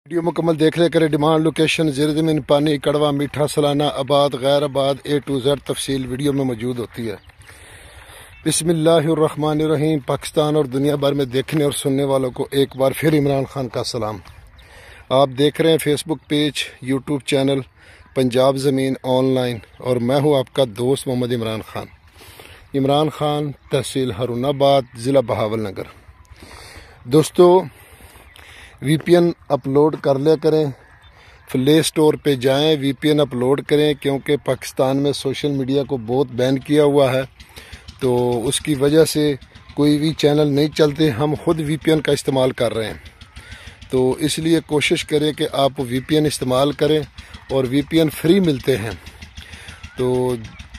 Video مکمل دیکھ لے کرے ڈیمانڈ لوکیشن زیر زمین پانی کڑوا میٹھا سلانہ آباد غیر آباد A to Z تفصیل ویڈیو میں موجود ہوتی ہے۔ بسم اللہ الرحمن الرحیم۔ پاکستان اور دنیا بھر میں دیکھنے اور سننے والوں کو ایک بار پھر عمران خان کا سلام۔ آپ دیکھ رہے ہیں فیس بک پیج، یوٹیوب چینل پنجاب زمین آن لائن، اور میں ہوں آپ کا دوست محمد عمران خان۔ عمران خان، تحصیل ہارون آباد، ضلع بہاول نگر۔ دوستو، وی پی این اپلوڈ کر لیا کریں، پلے سٹور پہ جائیں، وی پی این اپلوڈ کریں، کیونکہ پاکستان میں سوشل میڈیا کو بہت بین کیا ہوا ہے، تو اس کی وجہ سے کوئی بھی چینل نہیں چلتے۔ ہم خود وی پی این کا استعمال کر رہے ہیں، تو اس لیے کوشش کریں کہ آپ وی پی این استعمال کریں، اور وی پی این فری ملتے ہیں۔ تو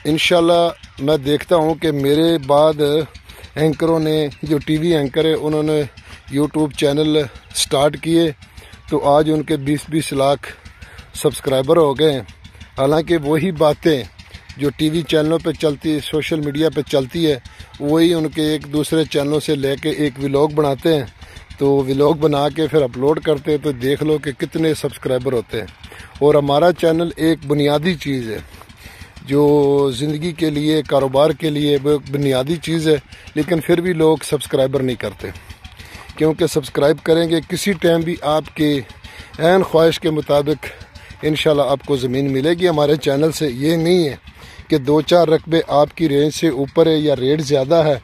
انشاءاللہ میں دیکھتا ہوں کہ میرے بعد اینکروں نے، جو ٹی وی اینکر ہے، انہوں نے یوٹیوب چینل سٹارٹ کیے، تو آج ان کے 20-20 لاکھ سبسکرائبر ہو گئے ہیں۔ حالانکہ وہی باتیں جو ٹی وی چینلوں پہ چلتی، سوشل میڈیا پہ چلتی ہے، وہی ان کے ایک دوسرے چینلوں سے لے کے ایک ولاگ بناتے ہیں، تو ولاگ بنا کے پھر اپلوڈ کرتے ہیں، تو دیکھ لو کہ کتنے سبسکرائبر ہوتے ہیں۔ اور ہمارا چینل ایک بنیادی چیز ہے، جو زندگی کے لیے، کاروبار کے لیے بنیادی چیز ہے، لیکن پھر بھی لوگ سبسکرائبر نہیں کرتے، کیونکہ سبسکرائب کریں گے کسی ٹائم بھی آپ کے عین خواہش کے مطابق انشاءاللہ آپ کو زمین ملے گی ہمارے چینل سے۔ یہ نہیں ہے کہ 2-4 رقبے آپ کی رینج سے اوپر ہے یا ریٹ زیادہ ہے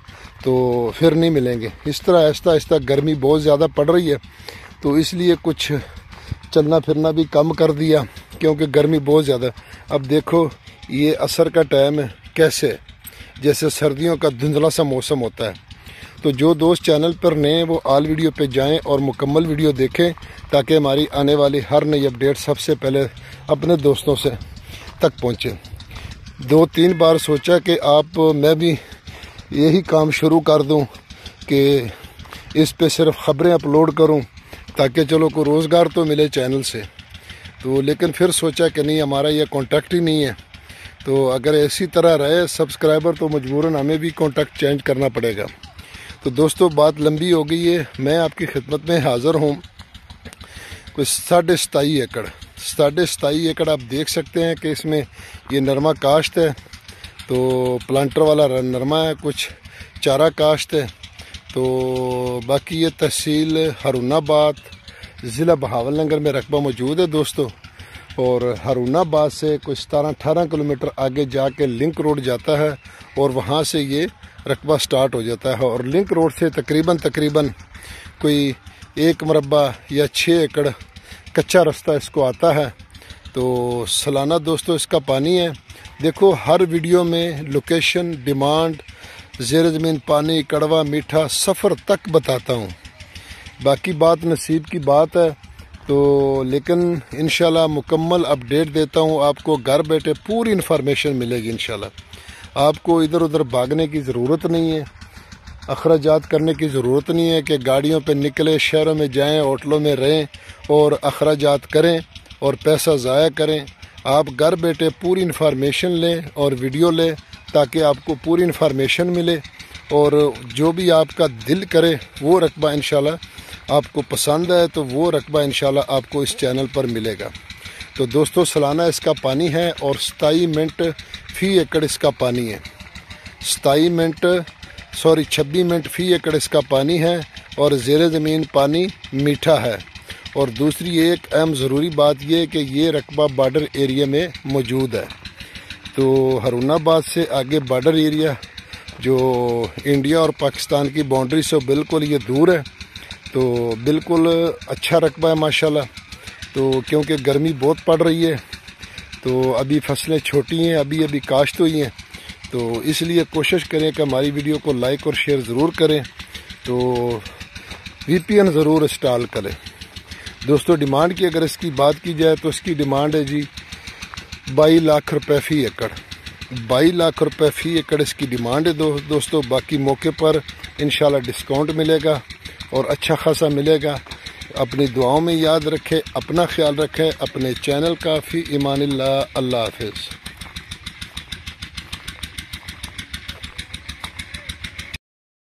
تو پھر نہیں ملیں گے۔ اس طرح آہستہ آہستہ گرمی بہت زیادہ پڑ رہی ہے، تو اس لیے کچھ چلنا پھرنا بھی کم کر دیا، کیونکہ گرمی بہت زیادہ ہے۔ اب دیکھو یہ عصر کا ٹائم ہے، کیسے جیسے سردیوں کا دھندلا سا موسم ہوتا ہے۔ تو جو دوست چینل پر نئے ہیں وہ آل ویڈیو پہ جائیں اور مکمل ویڈیو دیکھیں، تاکہ ہماری آنے والی ہر نئی اپڈیٹ سب سے پہلے اپنے دوستوں سے تک پہنچے۔ 2-3 بار سوچا کہ میں بھی یہی کام شروع کر دوں کہ اس پہ صرف خبریں اپلوڈ کروں، تاکہ چلو کوئی روزگار تو ملے چینل سے، تو لیکن پھر سوچا کہ نہیں، ہمارا یہ کانٹیکٹ ہی نہیں ہے، تو اگر اسی طرح رہے سبسکرائبر تو مجبوراً ہمیں بھی کانٹیکٹ چینج کرنا پڑے گا۔ تو دوستو، بات لمبی ہو گئی ہے، میں آپ کی خدمت میں حاضر ہوں۔ کوئی 27.5 ایکڑ 27.5 ایکڑ آپ دیکھ سکتے ہیں کہ اس میں یہ نرما کاشت ہے، تو پلانٹر والا نرما ہے، کچھ چارہ کاشت ہے۔ تو باقی یہ تحصیل ہارون آباد، ضلع بہاول نگر میں رقبہ موجود ہے دوستو، اور ہارون آباد سے کچھ 17-18 کلومیٹر آگے جا کے لنک روڈ جاتا ہے، اور وہاں سے یہ رقبہ سٹارٹ ہو جاتا ہے، اور لنک روڈ سے تقریباً کوئی 1 مربع یا 6 ایکڑ کچا رستہ اس کو آتا ہے۔ تو سالانہ دوستو اس کا پانی ہے۔ دیکھو ہر ویڈیو میں لوکیشن، ڈیمانڈ، زیر زمین پانی، کڑوا میٹھا، سفر تک بتاتا ہوں۔ باقی بات نصیب کی بات ہے، تو لیکن انشاءاللہ مکمل اپڈیٹ دیتا ہوں آپ کو، گھر بیٹھے پوری انفارمیشن ملے گی انشاءاللہ۔ آپ کو ادھر ادھر بھاگنے کی ضرورت نہیں ہے، اخراجات کرنے کی ضرورت نہیں ہے کہ گاڑیوں پہ نکلے، شہروں میں جائیں، ہوٹلوں میں رہیں اور اخراجات کریں اور پیسہ ضائع کریں۔ آپ گھر بیٹھے پوری انفارمیشن لیں اور ویڈیو لیں، تاکہ آپ کو پوری انفارمیشن ملے، اور جو بھی آپ کا دل کرے وہ رقبہ انشاءاللہ آپ کو پسند ہے تو وہ رقبہ انشاءاللہ آپ کو اس چینل پر ملے گا۔ تو دوستو، سالانہ اس کا پانی ہے، اور 27 منٹ فی ایکڑ اس کا پانی ہے۔ 26 منٹ فی ایکڑ اس کا پانی ہے، اور زیر زمین پانی میٹھا ہے۔ اور دوسری ایک اہم ضروری بات یہ کہ یہ رقبہ بارڈر ایریا میں موجود ہے۔ تو ہارون آباد سے آگے بارڈر ایریا جو انڈیا اور پاکستان کی باؤنڈری سے بالکل یہ دور ہے، تو بالکل اچھا رقبہ ہے ماشاءاللہ۔ تو کیونکہ گرمی بہت پڑ رہی ہے، تو ابھی فصلیں چھوٹی ہیں، ابھی کاشت ہوئی ہیں، تو اس لیے کوشش کریں کہ ہماری ویڈیو کو لائک اور شیئر ضرور کریں، تو وی پی این ضرور انسٹال کریں۔ دوستو، ڈیمانڈ کی اگر اس کی بات کی جائے تو اس کی ڈیمانڈ ہے جی 22 لاکھ روپے فی ایکڑ۔ 22 لاکھ روپے فی ایکڑ اس کی ڈیمانڈ ہے دوستو۔ باقی موقع پر انشاءاللہ ڈسکاؤنٹ ملے گا اور اچھا خاصا ملے گا۔ اپنی دعاؤں میں یاد رکھیں، اپنا خیال رکھیں، اپنے چینل کا فی امان اللہ۔ اللہ حافظ۔